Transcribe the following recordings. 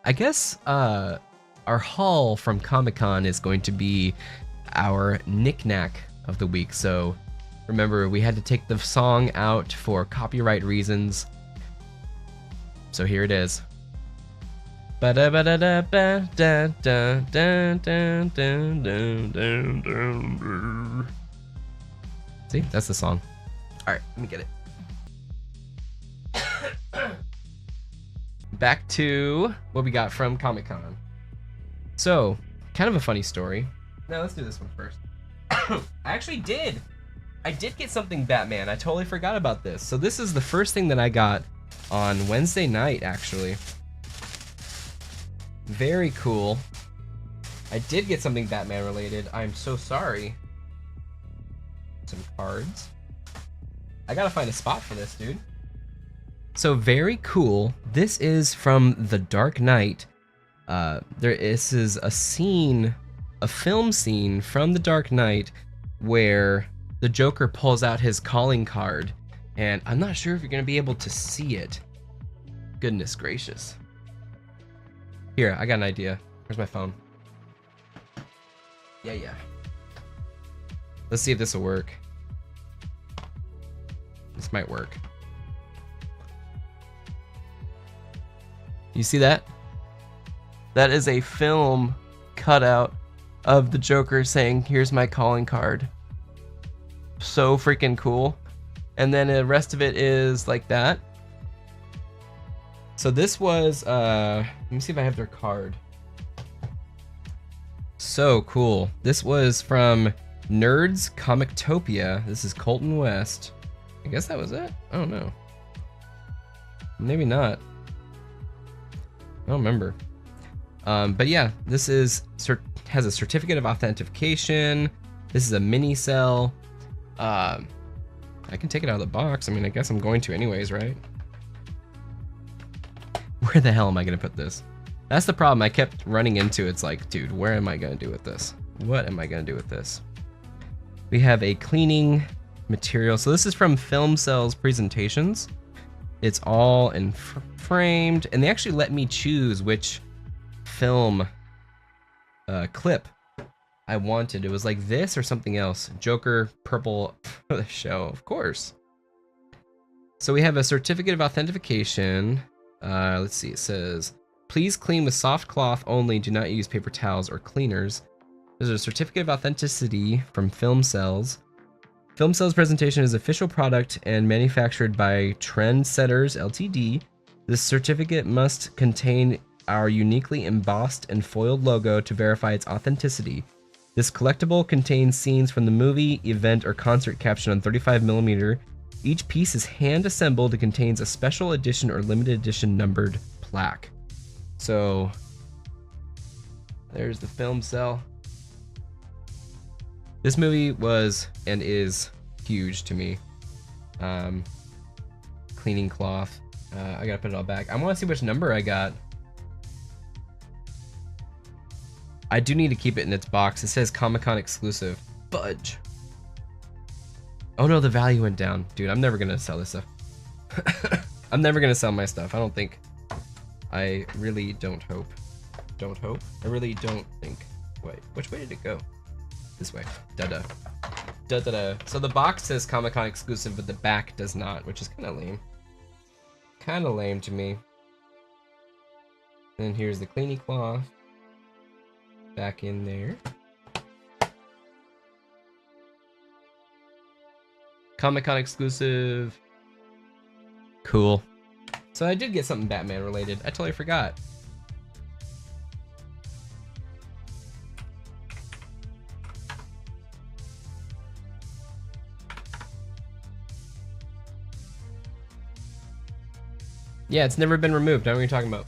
I guess our haul from Comic-Con is going to be our knick-knack of the week. So remember, we had to take the song out for copyright reasons. So here it is. See, that's the song. All right, let me get it. Back to what we got from Comic-Con. So, kind of a funny story. No, let's do this one first. I did get something Batman. I totally forgot about this. So this is the first thing that I got on Wednesday night, actually. Very cool. I did get something Batman related. I'm so sorry. Some cards. I gotta find a spot for this, dude. So very cool. This is from The Dark Knight. This is a scene, a film scene from The Dark Knight where the Joker pulls out his calling card, and I'm not sure if you're gonna be able to see it. Goodness gracious. Here, I got an idea. Where's my phone? Yeah. Let's see if this will work. This might work. You see that? That is a film cutout of the Joker saying, "Here's my calling card." So freaking cool. And then the rest of it is like that. So this was, let me see if I have their card. So cool. This was from Nerds Comictopia. This is Colton West. I guess that was it? I don't know. Maybe not. I don't remember. But yeah, this is has a certificate of authentication. This is a mini cell. I can take it out of the box. I mean, I guess I'm going to anyways, right? Where the hell am I gonna put this? That's the problem I kept running into. It's like, dude, where am I gonna do with this? What am I gonna do with this? We have a cleaning material. So this is from Film Cell's presentations. It's all in framed, and they actually let me choose which film clip I wanted. It was like this or something else. Joker purple for the show, of course. So we have a certificate of authentication. Let's see, it says, please clean with soft cloth only, do not use paper towels or cleaners. There's a certificate of authenticity from Film Cells. Film Cells presentation is official product and manufactured by Trendsetters Ltd. This certificate must contain our uniquely embossed and foiled logo to verify its authenticity. This collectible contains scenes from the movie, event, or concert captured on 35mm. Each piece is hand-assembled and contains a special edition or limited edition numbered plaque. So, there's the Film Cell. This movie was and is huge to me. Cleaning cloth. I gotta put it all back. I want to see which number I got. I do need to keep it in its box. It says Comic-Con exclusive. Fudge. Oh no, the value went down. Dude, I'm never gonna sell this stuff. I'm never gonna sell my stuff. I don't think. I really don't hope. Don't hope? I really don't think. Wait, which way did it go? This way. Da-da. Da-da-da. So the box says Comic-Con exclusive, but the back does not, which is kind of lame. Kind of lame to me. And here's the cleaning cloth. Back in there. Comic-Con exclusive. Cool. So I did get something Batman related. I totally forgot. Yeah, it's never been removed. I know what you're talking about.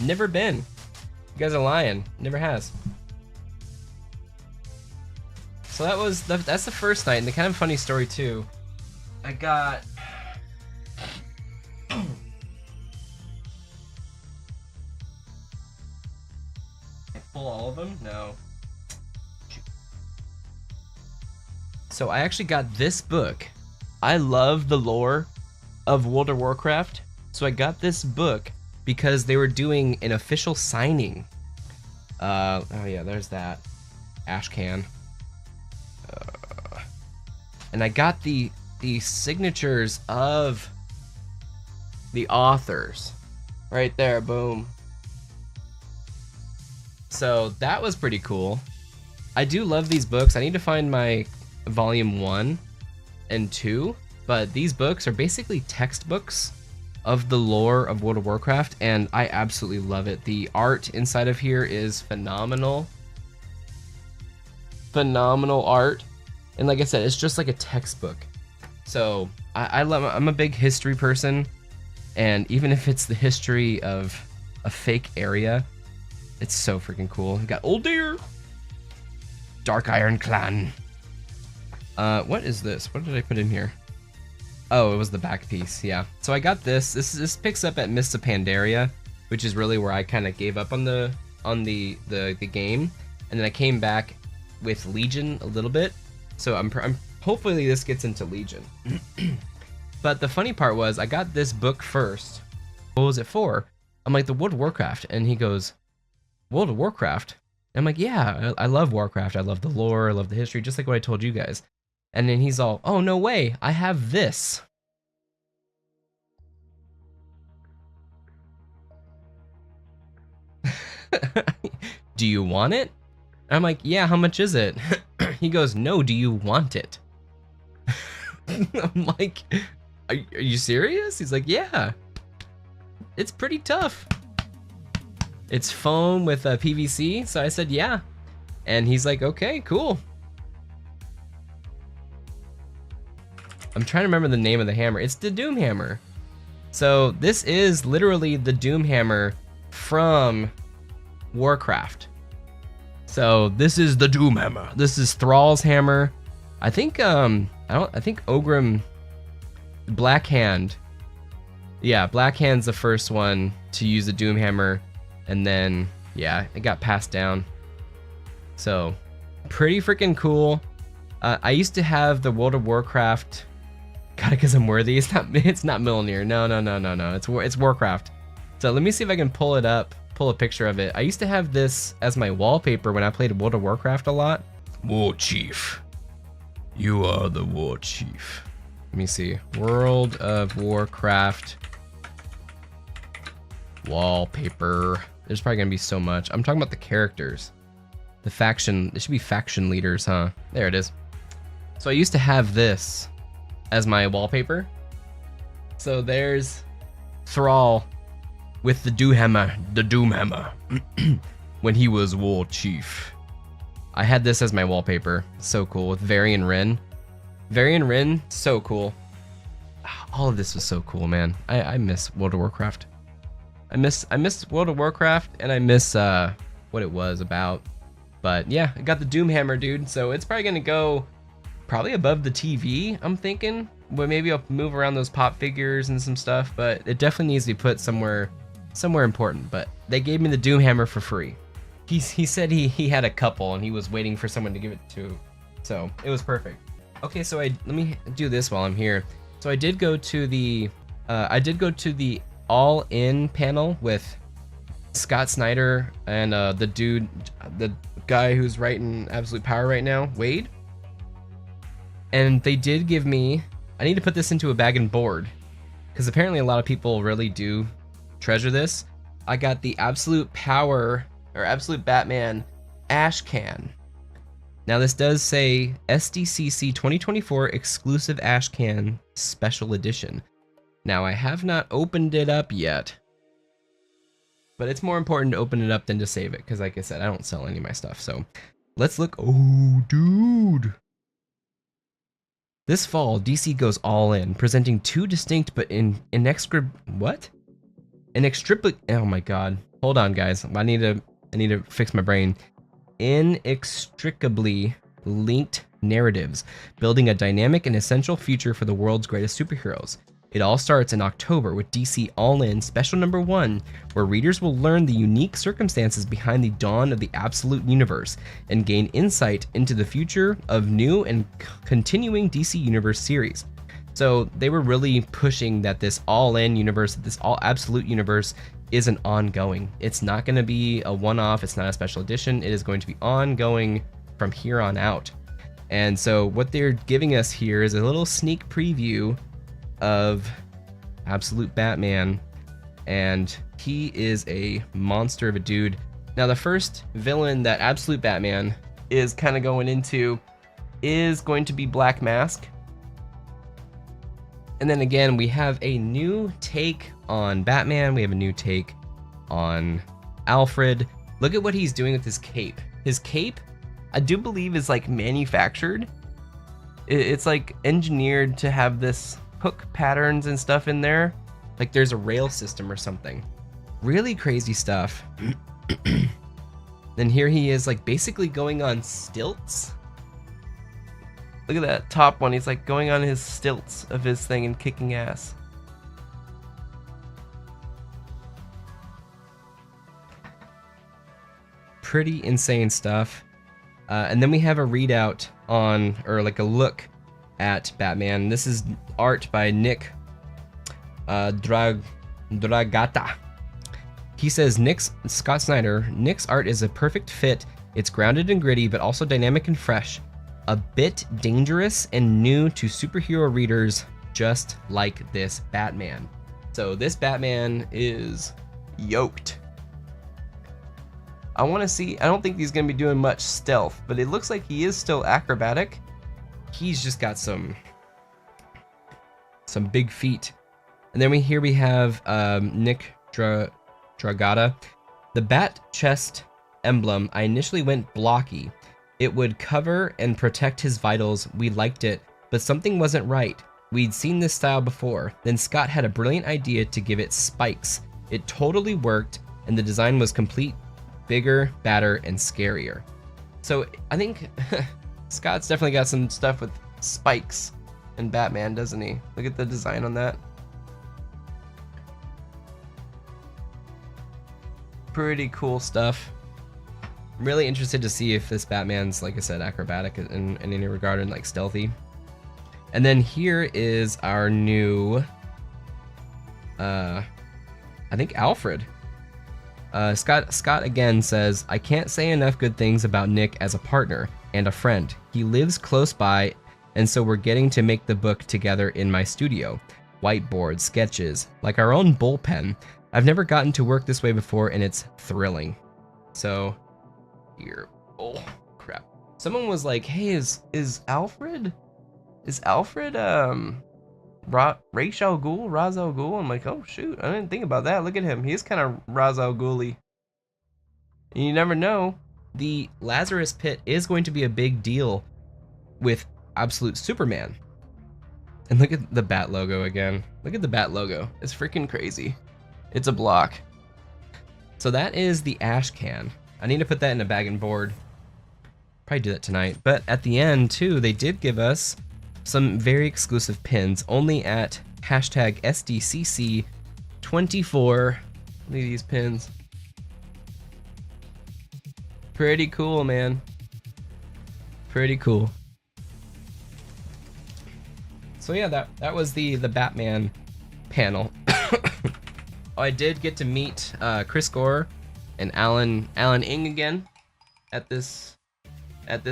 Never been. You guys are lying. Never has. So that's the first night, and the kind of funny story too. I got. I pull all of them? No. So I actually got this book. I love the lore of World of Warcraft. So I got this book because they were doing an official signing. Oh yeah, there's that ash can. And I got the signatures of the authors right there. Boom. So that was pretty cool. I do love these books. I need to find my volume 1 and 2, but these books are basically textbooks of the lore of World of Warcraft, and I absolutely love it. The art inside of here is phenomenal. Phenomenal art. And like I said, it's just like a textbook. So I'm a big history person, and even if it's the history of a fake area, it's so freaking cool. You got Old Deer, Dark Iron Clan. What is this? What did I put in here? Oh, it was the back piece. Yeah. So I got this. This picks up at Mists of Pandaria, which is really where I kind of gave up on the game, and then I came back with Legion a little bit. So I'm hopefully this gets into Legion. But the funny part was I got this book first. What was it for? I'm like, the World of Warcraft, and he goes, World of Warcraft? And I'm like, yeah, I love Warcraft. I love the lore. I love the history, just like what I told you guys. And then he's all, oh, no way, I have this. Do you want it? And I'm like, yeah, how much is it? He goes, no, do you want it? I'm like, are you serious? He's like, yeah. It's pretty tough. It's foam with PVC, so I said, yeah. And he's like, okay, cool. I'm trying to remember the name of the hammer. It's the Doom Hammer. So this is literally the Doom Hammer from Warcraft. So this is the Doom Hammer. This is Thrall's hammer. I think I think Ogrim Blackhand. Yeah, Blackhand's the first one to use the Doom Hammer, and then yeah, it got passed down. So pretty freaking cool. I used to have the World of Warcraft. God, because I'm worthy. It's not Mjolnir. No. It's Warcraft. So let me see if I can pull it up. Pull a picture of it. I used to have this as my wallpaper when I played World of Warcraft a lot. War Chief. You are the War Chief. Let me see. World of Warcraft wallpaper. There's probably gonna be so much. I'm talking about the characters. The faction. It should be faction leaders, huh? There it is. So I used to have this as my wallpaper. So there's Thrall with the Doom Hammer, when he was War Chief. I had this as my wallpaper. So cool, with Varian Wrynn. Varian Wrynn, so cool. All of this was so cool, man. I miss World of Warcraft. I miss World of Warcraft, and I miss what it was about. But yeah, I got the Doom Hammer, dude. So it's probably gonna go probably above the TV, I'm thinking. But maybe I'll move around those pop figures and some stuff, but it definitely needs to be put somewhere important. But they gave me the Doom Hammer for free. He said he had a couple and he was waiting for someone to give it to, so it was perfect. Okay, so let me do this while I'm here. So I did go to the All In panel with Scott Snyder and the guy who's writing Absolute Power right now, Wade. And they did give me, I need to put this into a bag and board, because apparently a lot of people really do treasure this. I got the Absolute Power, or Absolute Batman Ash Can. Now this does say SDCC 2024 exclusive Ash Can special edition. Now I have not opened it up yet, but it's more important to open it up than to save it, because like I said, I don't sell any of my stuff. So let's look. Oh, dude. This fall, DC goes all in, presenting two distinct but inextricably. Oh my god. Hold on, guys. I need to fix my brain. Inextricably linked narratives, building a dynamic and essential future for the world's greatest superheroes. It all starts in October with DC All In Special Number 1, where readers will learn the unique circumstances behind the dawn of the Absolute Universe and gain insight into the future of new and continuing DC Universe series. So they were really pushing that this all-in universe, this all absolute universe isn't ongoing. It's not going to be a one-off. It's not a special edition. It is going to be ongoing from here on out. And so what they're giving us here is a little sneak preview of Absolute Batman, and he is a monster of a dude. Now the first villain that Absolute Batman is kind of going into is going to be Black Mask. And then again, we have a new take on Batman. We have a new take on Alfred. Look at what he's doing with his cape. His cape, I do believe, is like manufactured. It's like engineered to have this hook patterns and stuff in there. Like there's a rail system or something. Really crazy stuff. Then here he is, like basically going on stilts. Look at that top one. He's like going on his stilts of his thing and kicking ass. Pretty insane stuff. And then we have a readout on, or like a look at Batman. This is art by Nick Dragata. He says, Scott Snyder, Nick's art is a perfect fit. It's grounded and gritty, but also dynamic and fresh. A bit dangerous and new to superhero readers, just like this Batman. So this Batman is yoked. I want to see, I don't think he's going to be doing much stealth, but it looks like he is still acrobatic. He's just got some big feet. And then we have Nick Dragata. The bat chest emblem, I initially went blocky. It would cover and protect his vitals. We liked it, but something wasn't right. We'd seen this style before. Then Scott had a brilliant idea to give it spikes. It totally worked, and the design was complete, bigger, badder, and scarier. So I think Scott's definitely got some stuff with spikes in Batman, doesn't he? Look at the design on that. Pretty cool stuff. I'm really interested to see if this Batman's, like I said, acrobatic in any regard and like stealthy. And then here is our new, I think Alfred. Scott again says, I can't say enough good things about Nick as a partner and a friend. He lives close by, and so we're getting to make the book together in my studio. Whiteboard, sketches, like our own bullpen. I've never gotten to work this way before, and it's thrilling. So here, oh crap, someone was like, hey, is Alfred Ra's al Ghul? I'm like, oh shoot, I didn't think about that. Look at him, he's kind of Ra's al Ghul-y. And you never know, the Lazarus Pit is going to be a big deal with Absolute Superman. And look at the bat logo again. Look at the bat logo, it's freaking crazy. It's a block. So that is the ash can. I need to put that in a bag and board. Probably do that tonight. But at the end too, they did give us some very exclusive pins only at hashtag SDCC24. Look at these pins. Pretty cool, man. Pretty cool. So yeah, that was the Batman panel. Oh, I did get to meet Chris Gore and Alan Ing again at this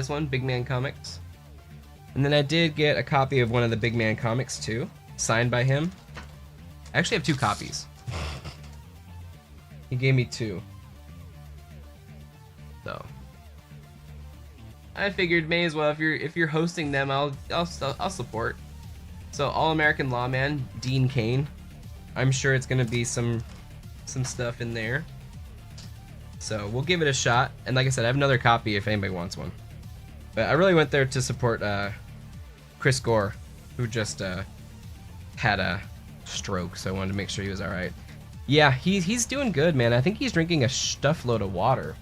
one, Big Man Comics. And then I did get a copy of one of the Big Man Comics too, signed by him. I actually have 2 copies. He gave me 2. So I figured may as well, if you're hosting them, I'll support. So All American Lawman, Dean Cain. I'm sure it's gonna be some stuff in there. So we'll give it a shot. And like I said, I have another copy if anybody wants one. But I really went there to support Chris Gore, who just had a stroke, so I wanted to make sure he was all right. Yeah, he's doing good, man. I think he's drinking a stuff load of water.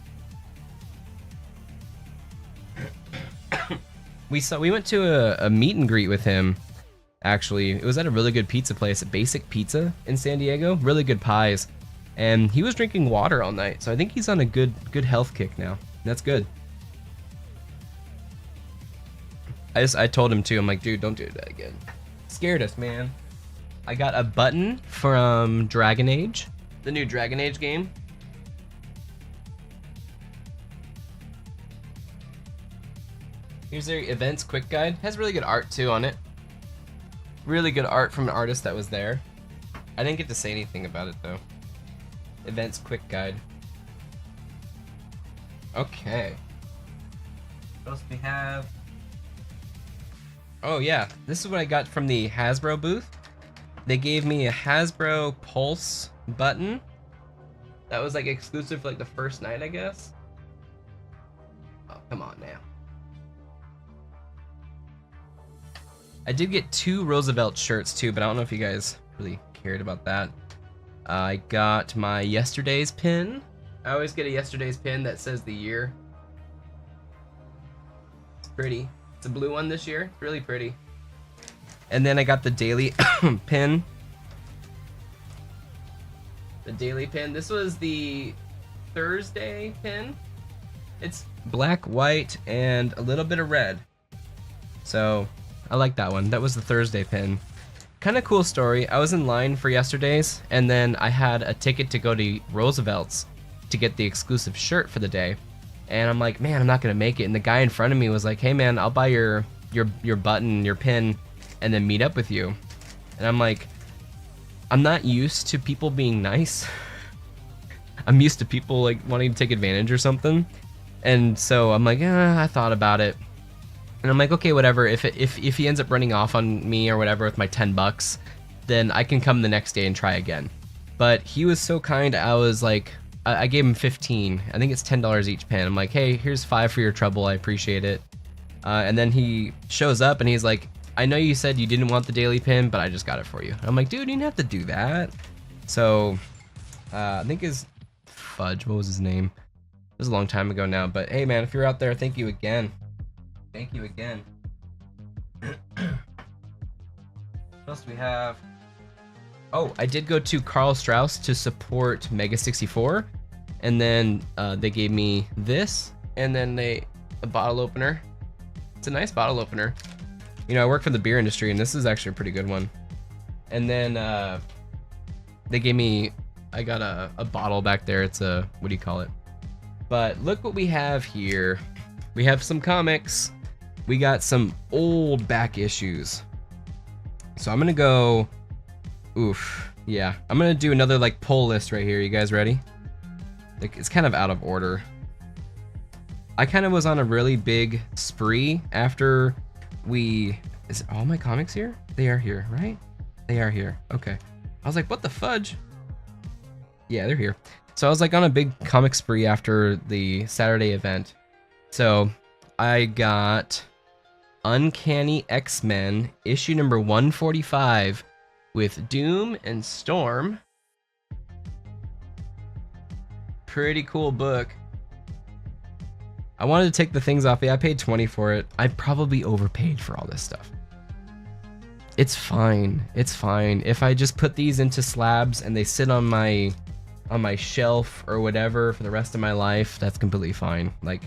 We went to a meet and greet with him. Actually, it was at a really good pizza place, Basic Pizza in San Diego. Really good pies, and he was drinking water all night. So I think he's on a good health kick now. That's good. I told him too. I'm like, dude, don't do that again. scared us, man. I got a button from Dragon Age, the new Dragon Age game. Here's their events quick guide. Has really good art too on it. Really good art from an artist that was there. I didn't get to say anything about it though. Events quick guide. Okay. What else do we have? Oh yeah, this is what I got from the Hasbro booth. They gave me a Hasbro Pulse button. That was like exclusive for like the first night, I guess. Oh, come on now. I did get 2 Roosevelt shirts too, but I don't know if you guys really cared about that. I got my Yesterday's pin. I always get a Yesterday's pin that says the year. It's pretty. It's a blue one this year. It's really pretty. And then I got the daily pin. The daily pin. This was the Thursday pin. It's black, white, and a little bit of red. So I like that one. That was the Thursday pin. Kind of cool story. I was in line for Yesterday's, and then I had a ticket to go to Roosevelt's to get the exclusive shirt for the day. And I'm like, man, I'm not gonna make it. And the guy in front of me was like, hey man, I'll buy your button, your pin, and then meet up with you. And I'm like, I'm not used to people being nice. I'm used to people like wanting to take advantage or something. And so I'm like, I thought about it. And I'm like, okay, whatever. If he ends up running off on me or whatever with my $10, then I can come the next day and try again. But he was so kind. I was like, I gave him 15. I think it's $10 each pin. I'm like, hey, here's 5 for your trouble. I appreciate it. And then he shows up and he's like, I know you said you didn't want the daily pin, but I just got it for you. I'm like, dude, you didn't have to do that. So I think his Fudge, what was his name? It was a long time ago now, but hey man, if you're out there, thank you again. Thank you again. What else do we have? Oh, I did go to Carl Strauss to support Mega 64, and then they gave me this, and then a bottle opener. It's a nice bottle opener. You know, I work for the beer industry, and this is actually a pretty good one. And then they gave me, I got a bottle back there. It's a, what do you call it? But look what we have here. We have some comics. We got some old back issues. So I'm gonna go, oof, yeah. I'm gonna do another like pull list right here. You guys ready? Like, it's kind of out of order. I kind of was on a really big spree after is all my comics here? They are here, right? They are here, okay. I was like, what the fudge? Yeah, they're here. So I was like on a big comic spree after the Saturday event. So I got Uncanny X-Men issue number 145 with Doom and Storm. Pretty cool book. I wanted to take the things off. Yeah, I paid 20 for it. I probably overpaid for all this stuff. It's fine. It's fine. If I just put these into slabs and they sit on my shelf or whatever for the rest of my life, that's completely fine. Like,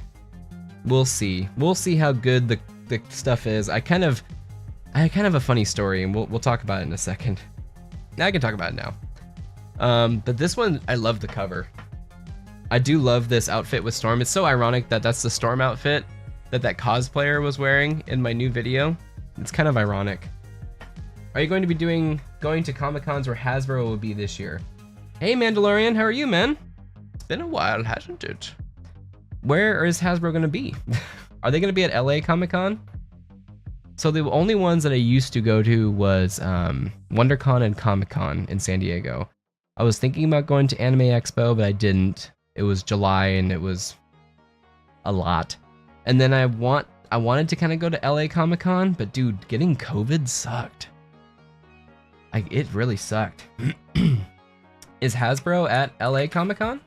we'll see. We'll see how good the stuff is. I kind of have a funny story, and we'll talk about it in a second. Now I can talk about it now. But this one, I love the cover. I do love this outfit with Storm. It's so ironic that that's the Storm outfit that cosplayer was wearing in my new video. It's kind of ironic. Are you going to be going to Comic-Cons where Hasbro will be this year? Hey Mandalorian, how are you, man? It's been a while, hasn't it? Where is Hasbro going to be? Are they going to be at LA Comic-Con? So the only ones that I used to go to was WonderCon and Comic-Con in San Diego. I was thinking about going to Anime Expo, but I didn't. It was July and it was a lot. And then I wanted to kind of go to LA Comic-Con, but dude, getting COVID sucked. It really sucked. Is Hasbro at LA Comic-Con?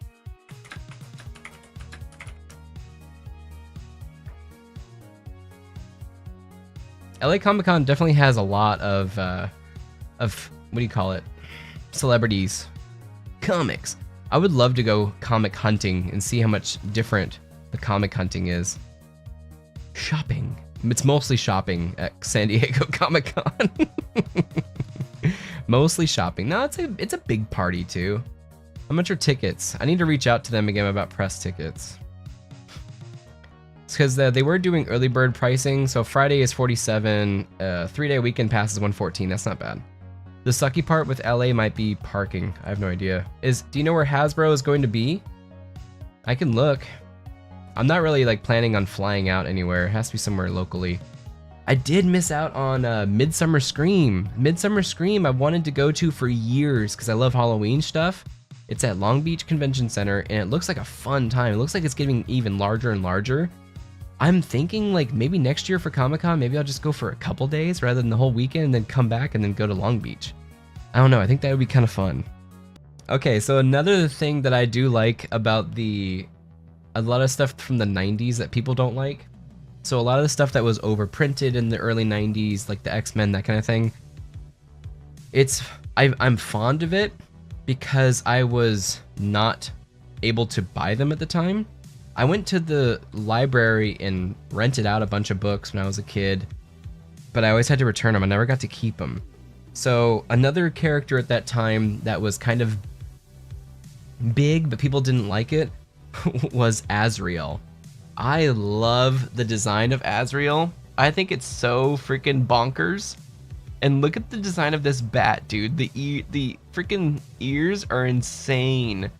LA Comic-Con definitely has a lot of what do you call it? Celebrities. Comics. I would love to go comic hunting and see how much different the comic hunting is. Shopping. It's mostly shopping at San Diego Comic-Con. Mostly shopping. No, it's a big party too. How much are tickets? I need to reach out to them again about press tickets. It's because they were doing early bird pricing, so Friday is $47, 3-day weekend pass is $114. That's not bad. The sucky part with LA might be parking. I have no idea. Do you know where Hasbro is going to be? I can look. I'm not really like planning on flying out anywhere. It has to be somewhere locally. I did miss out on Midsummer Scream. Midsummer Scream I've wanted to go to for years because I love Halloween stuff. It's at Long Beach Convention Center and it looks like a fun time. It looks like it's getting even larger and larger. I'm thinking like maybe next year for Comic-Con, maybe I'll just go for a couple days rather than the whole weekend and then come back and then go to Long Beach. I don't know, I think that would be kind of fun. Okay, so another thing that I do like about a lot of stuff from the 90s that people don't like. So a lot of the stuff that was overprinted in the early 90s, like the X-Men, that kind of thing. I'm fond of it because I was not able to buy them at the time. I went to the library and rented out a bunch of books when I was a kid, but I always had to return them. I never got to keep them. So another character at that time that was kind of big, but people didn't like it, was Azrael. I love the design of Azrael. I think it's so freaking bonkers. And look at the design of this bat, dude. The freaking ears are insane.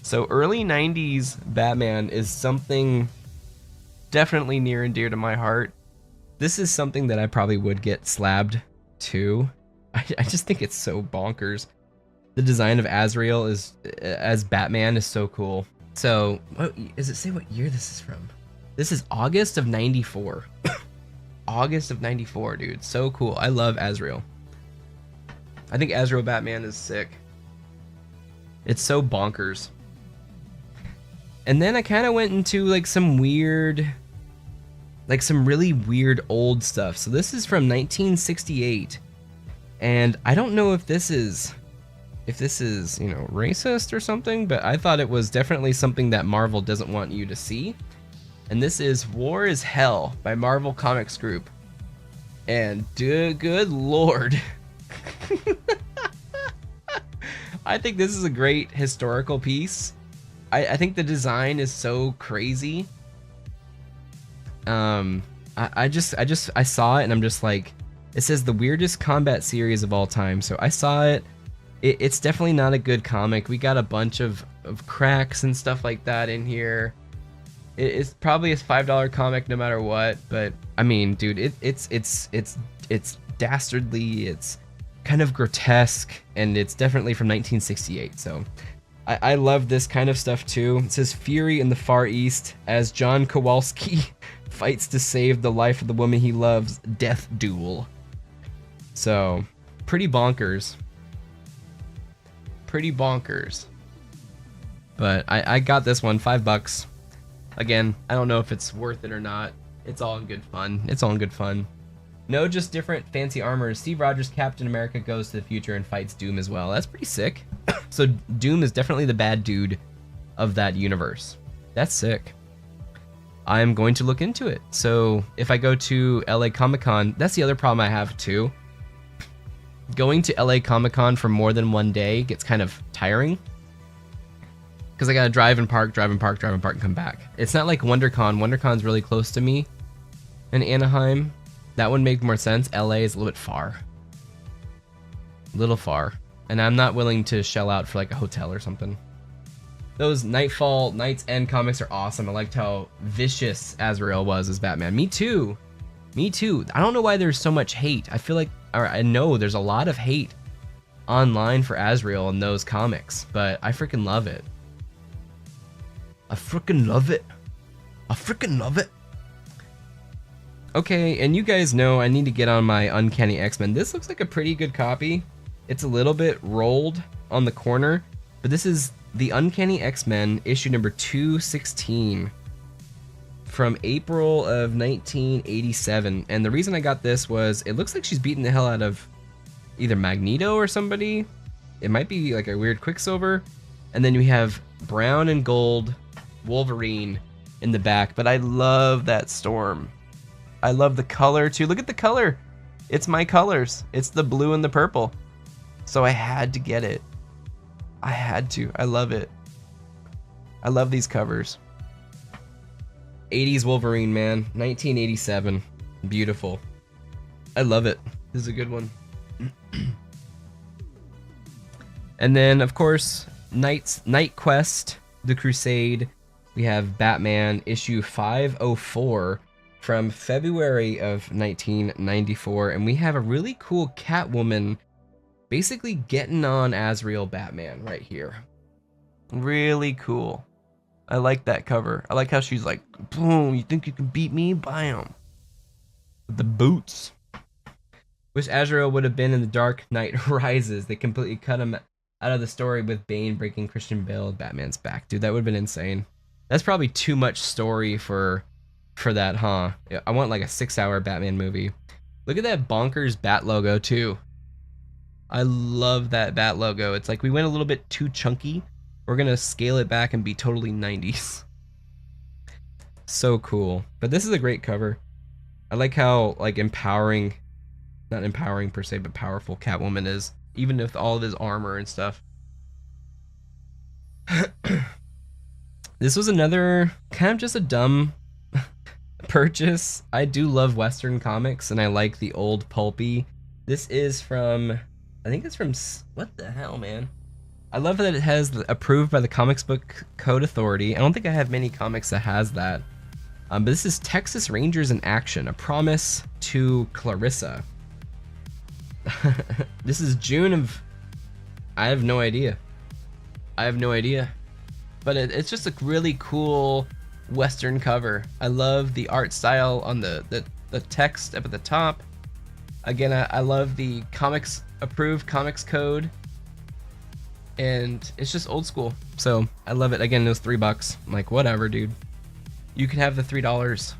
So early 90s Batman is something definitely near and dear to my heart. This is something that I probably would get slabbed too. I just think it's so bonkers. The design of Azrael as Batman is so cool. So, does it say what year this is from? This is August of 94. August of 94, dude. So cool. I love Azrael. I think Azrael Batman is sick. It's so bonkers. And then I kind of went into like some weird, like some really weird old stuff. So this is from 1968. And I don't know if this is, you know, racist or something, but I thought it was definitely something that Marvel doesn't want you to see. And this is War is Hell by Marvel Comics Group. And good lord. I think this is a great historical piece. I think the design is so crazy. I saw it and I'm just like, it says the weirdest combat series of all time. So I saw it. It's definitely not a good comic. We got a bunch of cracks and stuff like that in here. It's probably a $5 comic no matter what, but I mean, dude, it's dastardly, it's kind of grotesque, and it's definitely from 1968. So I love this kind of stuff too. It says Fury in the Far East as John Kowalski fights to save the life of the woman he loves. Death duel. So pretty bonkers. Pretty bonkers. But I got this one, $5. Again, I don't know if it's worth it or not. It's all in good fun. It's all in good fun. No, just different fancy armor. Steve Rogers' Captain America goes to the future and fights Doom as well. That's pretty sick. So Doom is definitely the bad dude of that universe. That's sick. I'm going to look into it. So if I go to LA Comic-Con, that's the other problem I have too. Going to LA Comic-Con for more than one day gets kind of tiring. Because I gotta drive and park, and come back. It's not like WonderCon. WonderCon's really close to me in Anaheim. That would make more sense. LA is a little bit far. A little far. And I'm not willing to shell out for like a hotel or something. Those Night's End comics are awesome. I liked how vicious Azrael was as Batman. Me too. Me too. I don't know why there's so much hate. I feel like, or I know there's a lot of hate online for Azrael in those comics, but I freaking love it. I freaking love it. I freaking love it. Okay, and you guys know I need to get on my Uncanny X-Men. This looks like a pretty good copy. It's a little bit rolled on the corner, but this is the Uncanny X-Men issue number 216 from April of 1987. And the reason I got this was it looks like she's beating the hell out of either Magneto or somebody. It might be like a weird Quicksilver. And then we have brown and gold Wolverine in the back, but I love that Storm. I love the color too. Look at the color. It's my colors. It's the blue and the purple. So I had to get it. I had to. I love it. I love these covers. 80s Wolverine, man. 1987. Beautiful. I love it. This is a good one. And then, of course, Night Quest, The Crusade. We have Batman issue 504 from February of 1994. And we have a really cool Catwoman basically getting on as real Batman right here. Really cool. I like that cover. I like how she's like, boom, you think you can beat me? Bam. With the boots. Wish Azrael would have been in The Dark Knight Rises. They completely cut him out of the story with Bane breaking Christian Bale. Batman's back. Dude, that would have been insane. That's probably too much story for that, huh? Yeah, I want like a 6-hour Batman movie. Look at that bonkers Bat logo too. I love that Bat logo. It's like we went a little bit too chunky. We're gonna scale it back and be totally 90s. So cool. But this is a great cover. I like how like empowering, not empowering per se, but powerful Catwoman is, even with all of his armor and stuff. This was another kind of just a dumb purchase. I do love Western comics and I like the old pulpy. This is from, I think it's from, what the hell, man? I love that it has the approved by the Comics Book Code Authority. I don't think I have many comics that has that. But this is Texas Rangers in Action, A Promise to Clarissa. This is June of, I have no idea. I have no idea. But it's just a really cool Western cover. I love the art style on the text up at the top. Again, I love the comics approved comics code. And it's just old school. So I love it. Again, it was $3. I'm like, whatever, dude. You can have the $3.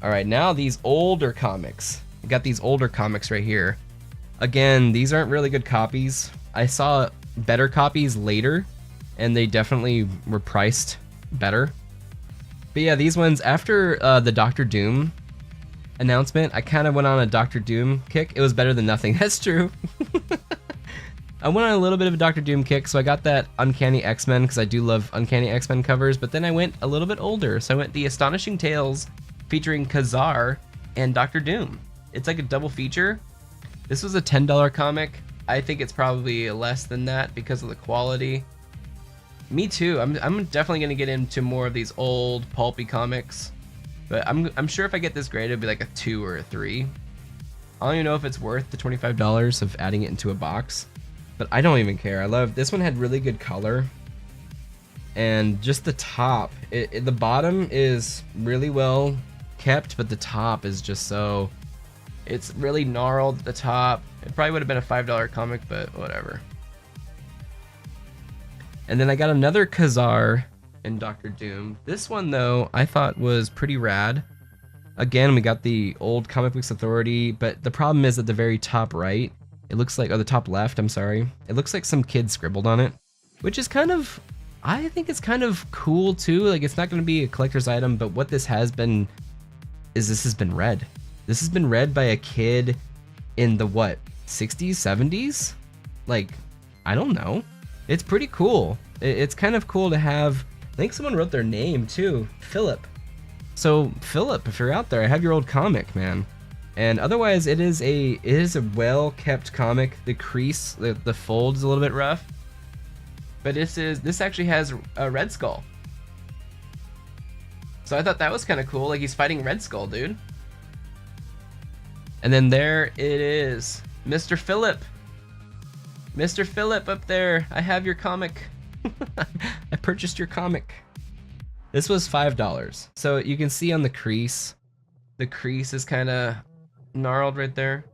All right, now these older comics. I got these older comics right here. Again, these aren't really good copies. I saw better copies later, and they definitely were priced better. But yeah, these ones, after the Doctor Doom announcement, I kind of went on a Doctor Doom kick. It was better than nothing. That's true. I went on a little bit of a Doctor Doom kick, so I got that Uncanny X-Men, because I do love Uncanny X-Men covers, but then I went a little bit older, so I went the Astonishing Tales featuring Kazar and Doctor Doom. It's like a double feature. This was a $10 comic. I think it's probably less than that because of the quality. Me too. I'm definitely going to get into more of these old pulpy comics, but I'm sure if I get this grade, it'll be like a 2 or a 3. I don't even know if it's worth the $25 of adding it into a box. But I don't even care. I love this one. Had really good color, and just the top. The bottom is really well kept, but the top is just so. It's really gnarled at the top. It probably would have been a $5 comic, but whatever. And then I got another Kazar and Doctor Doom. This one though, I thought was pretty rad. Again, we got the old Comic Books Authority, but the problem is at the very top right. It looks like, or the top left, I'm sorry. It looks like some kid scribbled on it, which is kind of, I think it's kind of cool too. Like, it's not going to be a collector's item, but what this has been is this has been read. This has been read by a kid in the what, 60s, 70s? Like, I don't know. It's pretty cool. It's kind of cool to have, I think someone wrote their name too, Philip. So Philip, if you're out there, I have your old comic, man. And otherwise, it is a well-kept comic. The crease, the fold is a little bit rough, but this actually has a Red Skull. So I thought that was kind of cool. Like, he's fighting Red Skull, dude. And then there it is, Mr. Phillip. Mr. Phillip up there. I have your comic. I purchased your comic. This was $5. So you can see on the crease is kind of gnarled right there.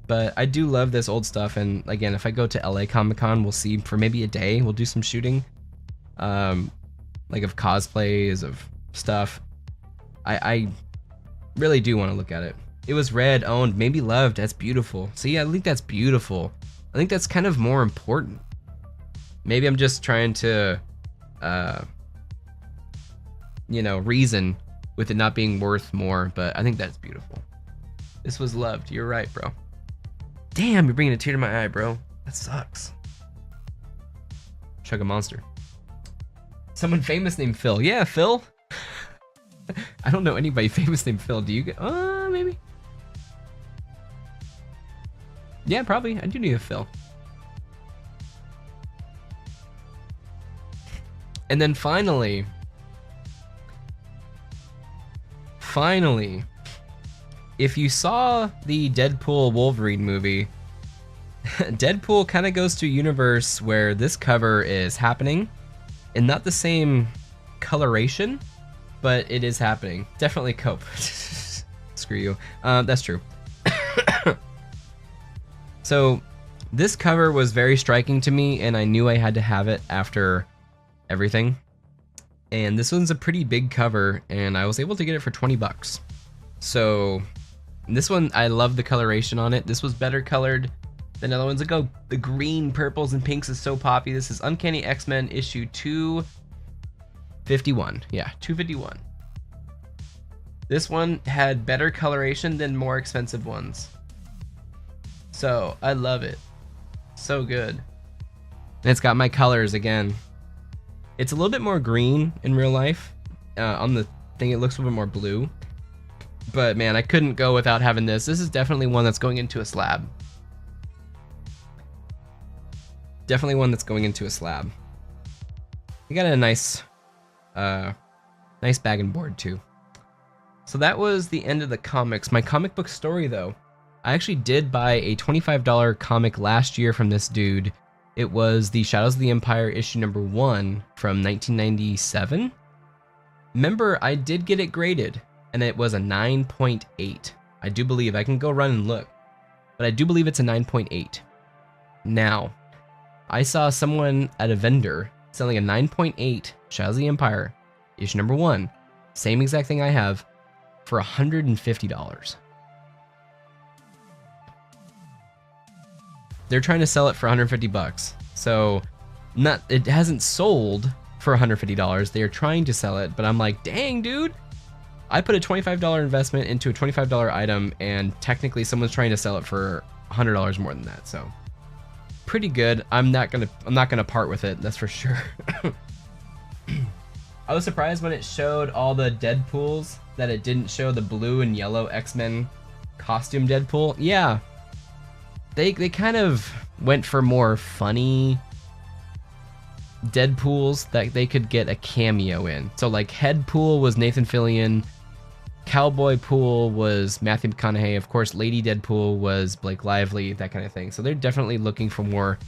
But I do love this old stuff, and again, if I go to LA Comic-Con, we'll see for maybe a day, we'll do some shooting, like of cosplays, of stuff. I really do want to look at it. It was read, owned, maybe loved. That's beautiful. See, I think that's beautiful. I think that's kind of more important. Maybe I'm just trying to, reason with it not being worth more, but I think that's beautiful. This was loved. You're right, bro. Damn, you're bringing a tear to my eye, bro. That sucks. Chug a monster. Someone famous named Phil. Yeah, Phil. I don't know anybody famous named Phil. Do you get? Maybe. Yeah, probably. I do need a Phil. And then finally, if you saw the Deadpool Wolverine movie, Deadpool kind of goes to a universe where this cover is happening, and not the same coloration, but it is happening. Definitely cope. Screw you. That's true. So this cover was very striking to me, and I knew I had to have it after everything. And this one's a pretty big cover, and I was able to get it for 20 bucks. So this one, I love the coloration on it. This was better colored than other ones. Look how the green, purples, and pinks is so poppy. This is Uncanny X-Men issue 251. Yeah, 251. This one had better coloration than more expensive ones. So I love it. So good. And it's got my colors again. It's a little bit more green in real life. On the thing, it looks a little bit more blue. But man, I couldn't go without having this. This is definitely one that's going into a slab. Definitely one that's going into a slab. You got a nice bag and board too. So that was the end of the comics. My comic book story though, I actually did buy a $25 comic last year from this dude. It was the Shadows of the Empire issue number 1 from 1997. Remember, I did get it graded, and it was a 9.8. I do believe, I can go run and look, but I do believe it's a 9.8. Now, I saw someone at a vendor selling a 9.8 Shadows of the Empire issue number 1, same exact thing I have, for $150. They're trying to sell it for 150 bucks. So it hasn't sold for $150. They are trying to sell it, but I'm like, dang, dude. I put a $25 investment into a $25 item, and technically someone's trying to sell it for $100 more than that. So pretty good. I'm not gonna part with it, that's for sure. I was surprised when it showed all the Deadpools that it didn't show the blue and yellow X-Men costume Deadpool. Yeah. They kind of went for more funny Deadpools that they could get a cameo in. So like Headpool was Nathan Fillion, Cowboy Pool was Matthew McConaughey, of course Lady Deadpool was Blake Lively, that kind of thing. So they're definitely looking for more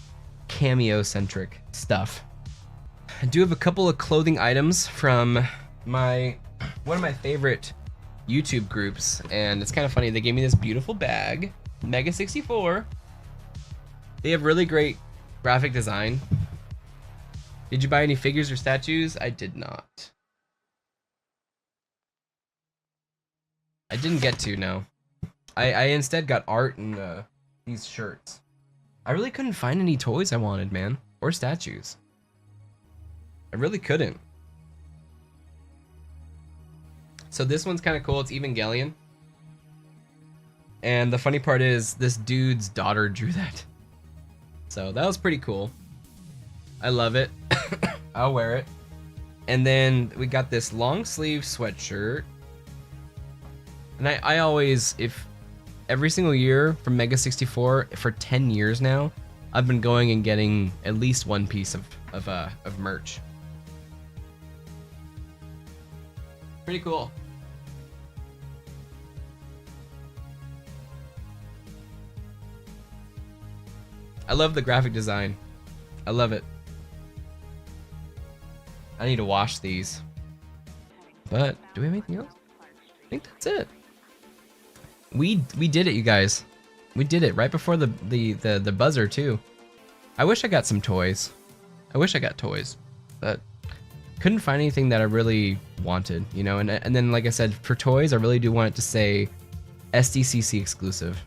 cameo-centric stuff. I do have a couple of clothing items from one of my favorite YouTube groups, and it's kind of funny. They gave me this beautiful bag. Mega 64. They have really great graphic design. Did you buy any figures or statues? I did not. I didn't get to, no. I instead got art and these shirts. I really couldn't find any toys I wanted, man. Or statues. I really couldn't. So this one's kind of cool. It's Evangelion. And the funny part is, this dude's daughter drew that. So that was pretty cool. I love it. I'll wear it. And then we got this long sleeve sweatshirt. And I always, every single year from Mega 64, for 10 years now, I've been going and getting at least one piece of merch. Pretty cool. I love the graphic design. I love it. I need to wash these. But do we have anything else? I think that's it. We did it, you guys. We did it right before the buzzer too. I wish I got some toys. I wish I got toys, but couldn't find anything that I really wanted, you know. And then like I said, for toys, I really do want it to say SDCC exclusive.